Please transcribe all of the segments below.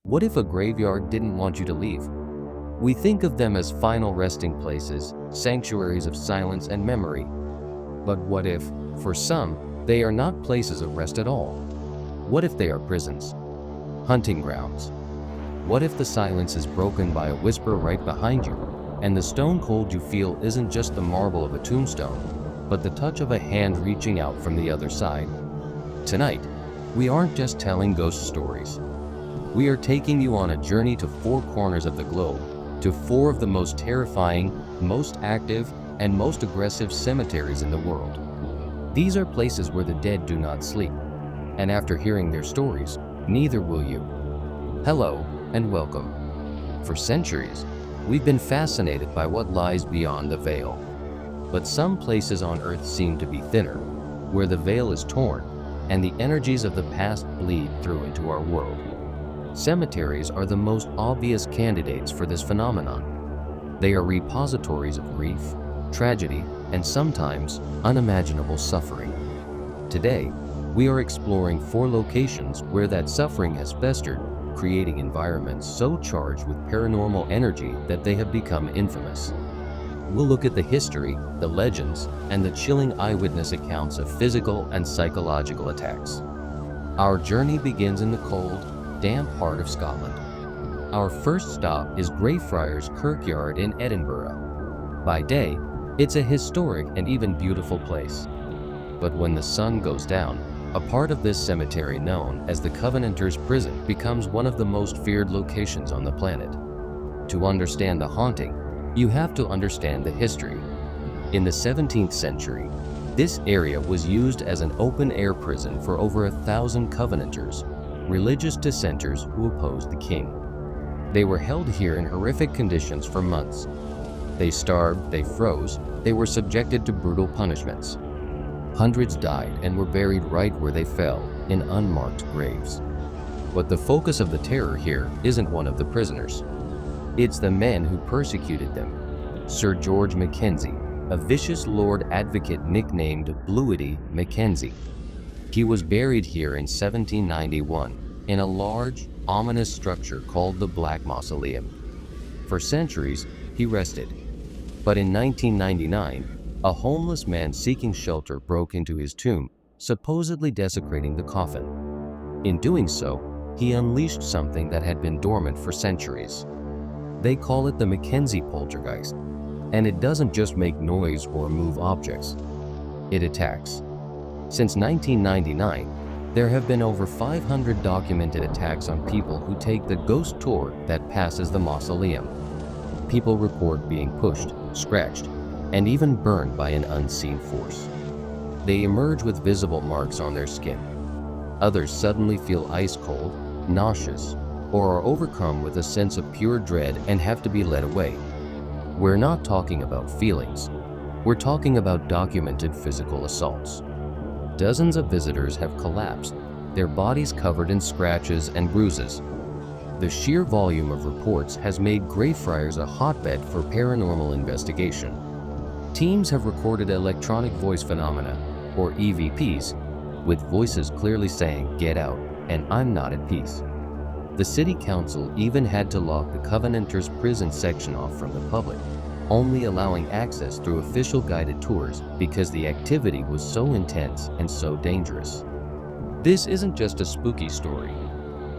What if a graveyard didn't want you to leave? We think of them as final resting places, sanctuaries of silence and memory. But what if, for some, they are not places of rest at all? What if they are prisons? Hunting grounds? What if the silence is broken by a whisper right behind you, and the stone cold you feel isn't just the marble of a tombstone, but the touch of a hand reaching out from the other side? Tonight, we aren't just telling ghost stories. We are taking you on a journey to four corners of the globe, to four of the most terrifying, most active, and most aggressive cemeteries in the world. These are places where the dead do not sleep, and after hearing their stories, neither will you. Hello, and welcome. For centuries, we've been fascinated by what lies beyond the veil. But some places on Earth seem to be thinner, where the veil is torn, and the energies of the past bleed through into our world. Cemeteries are the most obvious candidates for this phenomenon. They are repositories of grief, tragedy, and sometimes unimaginable suffering. Today, we are exploring four locations where that suffering has festered, creating environments so charged with paranormal energy that they have become infamous. We'll look at the history, the legends, and the chilling eyewitness accounts of physical and psychological attacks. Our journey begins in the cold, damp heart of Scotland. Our first stop is Greyfriars Kirkyard in Edinburgh. By day, it's a historic and even beautiful place. But when the sun goes down, a part of this cemetery known as the Covenanters' Prison becomes one of the most feared locations on the planet. To understand the haunting, you have to understand the history. In the 17th century, this area was used as an open-air prison for over 1,000 Covenanters, religious dissenters who opposed the king. They were held here in horrific conditions for months. They starved, they froze, they were subjected to brutal punishments. Hundreds died and were buried right where they fell, in unmarked graves. But the focus of the terror here isn't one of the prisoners. It's the men who persecuted them. Sir George Mackenzie, a vicious Lord Advocate nicknamed Bluety Mackenzie. He was buried here in 1791 in a large, ominous structure called the Black Mausoleum. For centuries, he rested. But in 1999, a homeless man seeking shelter broke into his tomb, supposedly desecrating the coffin. In doing so, he unleashed something that had been dormant for centuries. They call it the Mackenzie poltergeist, and it doesn't just make noise or move objects. It attacks. Since 1999, there have been over 500 documented attacks on people who take the ghost tour that passes the mausoleum. People report being pushed, scratched, and even burned by an unseen force. They emerge with visible marks on their skin. Others suddenly feel ice cold, nauseous, or are overcome with a sense of pure dread and have to be led away. We're not talking about feelings. We're talking about documented physical assaults. Dozens of visitors have collapsed, their bodies covered in scratches and bruises. The sheer volume of reports has made Greyfriars a hotbed for paranormal investigation. Teams have recorded electronic voice phenomena, or EVPs, with voices clearly saying, "Get out," and "I'm not at peace." The city council even had to lock the Covenanters' prison section off from the public, only allowing access through official guided tours because the activity was so intense and so dangerous. This isn't just a spooky story.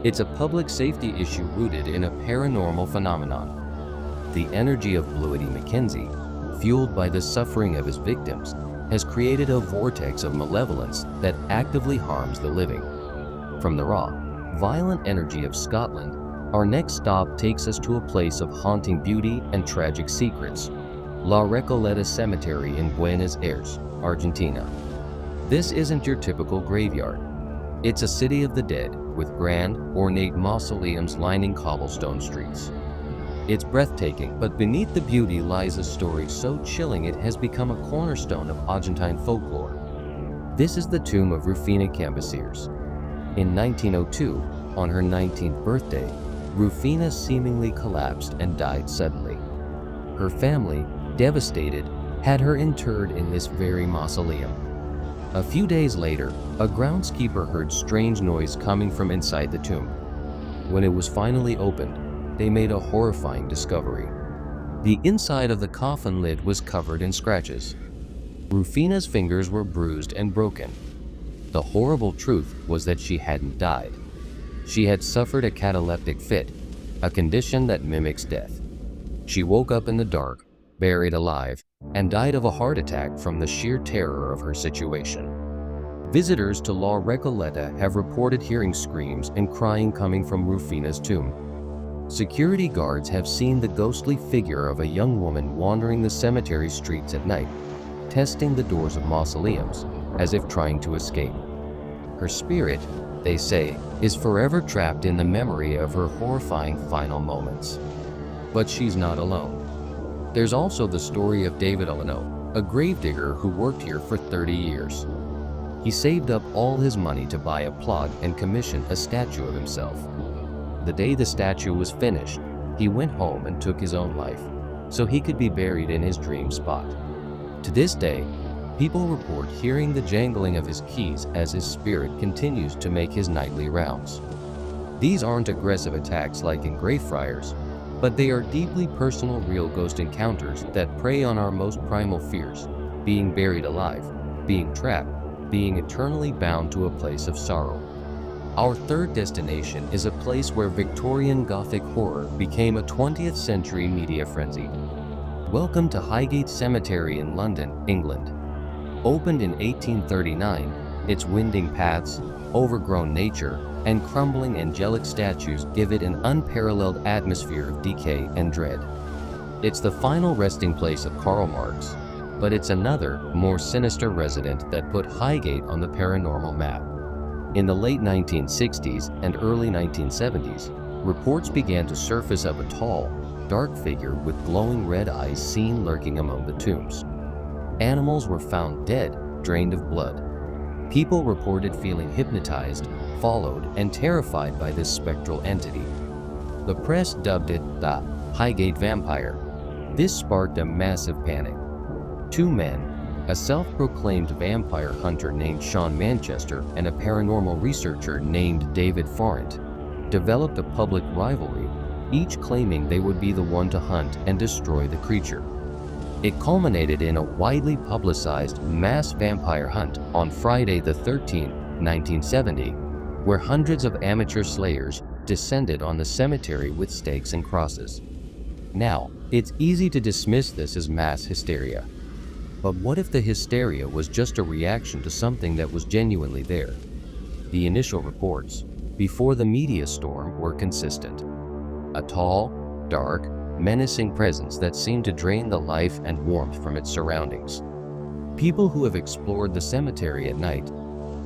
It's a public safety issue rooted in a paranormal phenomenon. The energy of Bluety Mackenzie, fueled by the suffering of his victims, has created a vortex of malevolence that actively harms the living. From the raw, violent energy of Scotland, our next stop takes us to a place of haunting beauty and tragic secrets, La Recoleta Cemetery in Buenos Aires, Argentina. This isn't your typical graveyard. It's a city of the dead with grand, ornate mausoleums lining cobblestone streets. It's breathtaking, but beneath the beauty lies a story so chilling it has become a cornerstone of Argentine folklore. This is the tomb of Rufina Cambaceres. In 1902, on her 19th birthday, Rufina seemingly collapsed and died suddenly. Her family, devastated, had her interred in this very mausoleum. A few days later, a groundskeeper heard strange noise coming from inside the tomb. When it was finally opened, they made a horrifying discovery. The inside of the coffin lid was covered in scratches. Rufina's fingers were bruised and broken. The horrible truth was that she hadn't died. She had suffered a cataleptic fit, a condition that mimics death. She woke up in the dark, buried alive, and died of a heart attack from the sheer terror of her situation. Visitors to La Recoleta have reported hearing screams and crying coming from Rufina's tomb. Security guards have seen the ghostly figure of a young woman wandering the cemetery streets at night, testing the doors of mausoleums, as if trying to escape. Her spirit, they say, is forever trapped in the memory of her horrifying final moments. But she's not alone. There's also the story of David Olano, a gravedigger who worked here for 30 years. He saved up all his money to buy a plot and commission a statue of himself. The day the statue was finished, he went home and took his own life, so he could be buried in his dream spot. To this day, people report hearing the jangling of his keys as his spirit continues to make his nightly rounds. These aren't aggressive attacks like in Greyfriars, but they are deeply personal real ghost encounters that prey on our most primal fears: being buried alive, being trapped, being eternally bound to a place of sorrow. Our third destination is a place where Victorian Gothic horror became a 20th century media frenzy. Welcome to Highgate Cemetery in London, England. Opened in 1839, its winding paths, overgrown nature, and crumbling angelic statues give it an unparalleled atmosphere of decay and dread. It's the final resting place of Karl Marx, but it's another, more sinister resident that put Highgate on the paranormal map. In the late 1960s and early 1970s, reports began to surface of a tall, dark figure with glowing red eyes seen lurking among the tombs. Animals were found dead, drained of blood. People reported feeling hypnotized, followed, and terrified by this spectral entity. The press dubbed it the Highgate Vampire. This sparked a massive panic. Two men, a self-proclaimed vampire hunter named Sean Manchester and a paranormal researcher named David Farrant, developed a public rivalry, each claiming they would be the one to hunt and destroy the creature. It culminated in a widely publicized mass vampire hunt on Friday the 13th, 1970, where hundreds of amateur slayers descended on the cemetery with stakes and crosses. Now, it's easy to dismiss this as mass hysteria. But what if the hysteria was just a reaction to something that was genuinely there? The initial reports, before the media storm, were consistent. A tall, dark, menacing presence that seemed to drain the life and warmth from its surroundings. People who have explored the cemetery at night,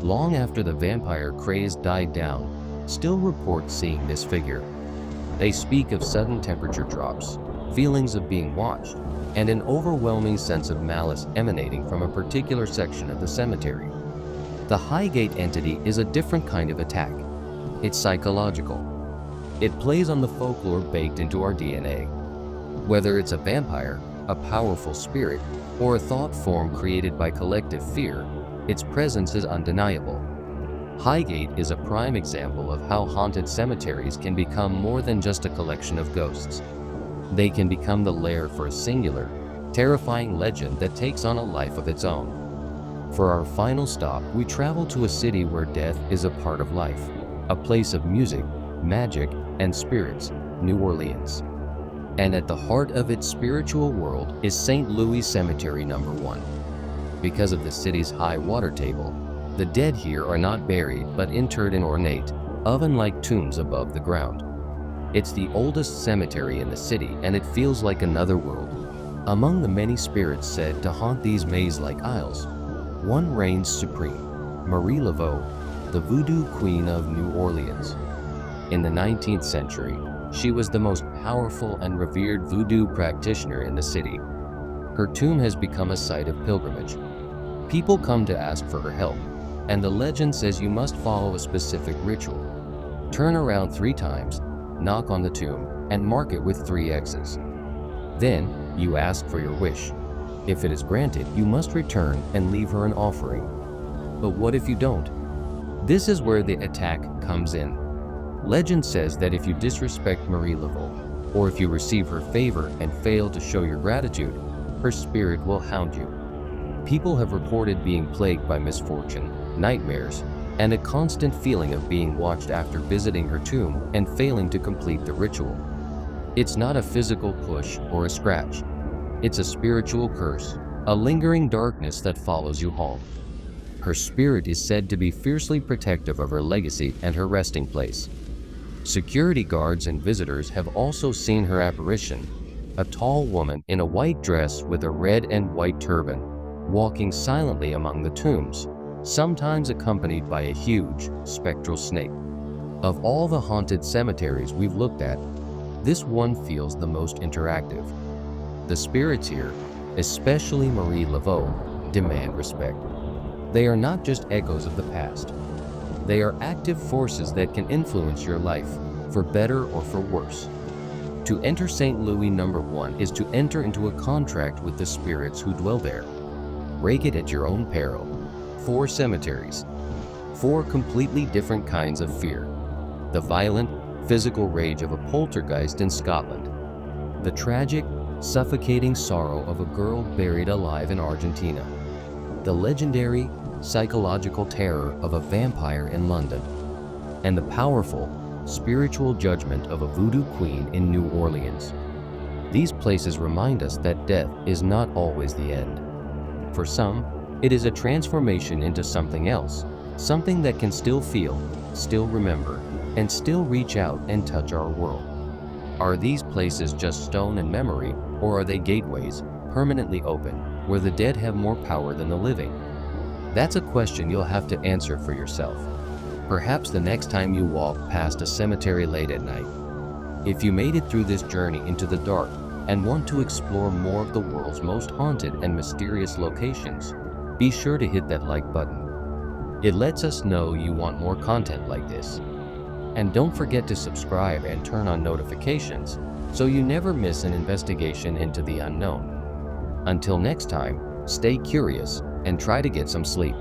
long after the vampire craze died down, still report seeing this figure. They speak of sudden temperature drops, feelings of being watched, and an overwhelming sense of malice emanating from a particular section of the cemetery. The Highgate entity is a different kind of attack. It's psychological. It plays on the folklore baked into our DNA. Whether it's a vampire, a powerful spirit, or a thought form created by collective fear, its presence is undeniable. Highgate is a prime example of how haunted cemeteries can become more than just a collection of ghosts. They can become the lair for a singular, terrifying legend that takes on a life of its own. For our final stop, we travel to a city where death is a part of life, a place of music, magic, and spirits, New Orleans. And at the heart of its spiritual world is St. Louis Cemetery No. 1. Because of the city's high water table, the dead here are not buried but interred in ornate, oven-like tombs above the ground. It's the oldest cemetery in the city, and it feels like another world. Among the many spirits said to haunt these maze-like aisles, one reigns supreme, Marie Laveau, the voodoo queen of New Orleans. In the 19th century, she was the most powerful and revered voodoo practitioner in the city. Her tomb has become a site of pilgrimage. People come to ask for her help, and the legend says you must follow a specific ritual. Turn around 3 times, knock on the tomb, and mark it with 3 X's. Then, you ask for your wish. If it is granted, you must return and leave her an offering. But what if you don't? This is where the attack comes in. Legend says that if you disrespect Marie Laveau, or if you receive her favor and fail to show your gratitude, her spirit will hound you. People have reported being plagued by misfortune, nightmares, and a constant feeling of being watched after visiting her tomb and failing to complete the ritual. It's not a physical push or a scratch. It's a spiritual curse, a lingering darkness that follows you home. Her spirit is said to be fiercely protective of her legacy and her resting place. Security guards and visitors have also seen her apparition, a tall woman in a white dress with a red and white turban, walking silently among the tombs, sometimes accompanied by a huge, spectral snake. Of all the haunted cemeteries we've looked at, this one feels the most interactive. The spirits here, especially Marie Laveau, demand respect. They are not just echoes of the past. They are active forces that can influence your life, for better or for worse. To enter St. Louis number 1 is to enter into a contract with the spirits who dwell there. Rake it at your own peril. 4 cemeteries. 4 completely different kinds of fear. The violent, physical rage of a poltergeist in Scotland. The tragic, suffocating sorrow of a girl buried alive in Argentina. The legendary, psychological terror of a vampire in London. And the powerful, spiritual judgment of a voodoo queen in New Orleans. These places remind us that death is not always the end. For some, it is a transformation into something else, something that can still feel, still remember, and still reach out and touch our world. Are these places just stone and memory, or are they gateways, permanently open, where the dead have more power than the living? That's a question you'll have to answer for yourself. Perhaps the next time you walk past a cemetery late at night. If you made it through this journey into the dark and want to explore more of the world's most haunted and mysterious locations, be sure to hit that like button. It lets us know you want more content like this. And don't forget to subscribe and turn on notifications so you never miss an investigation into the unknown. Until next time, stay curious and try to get some sleep.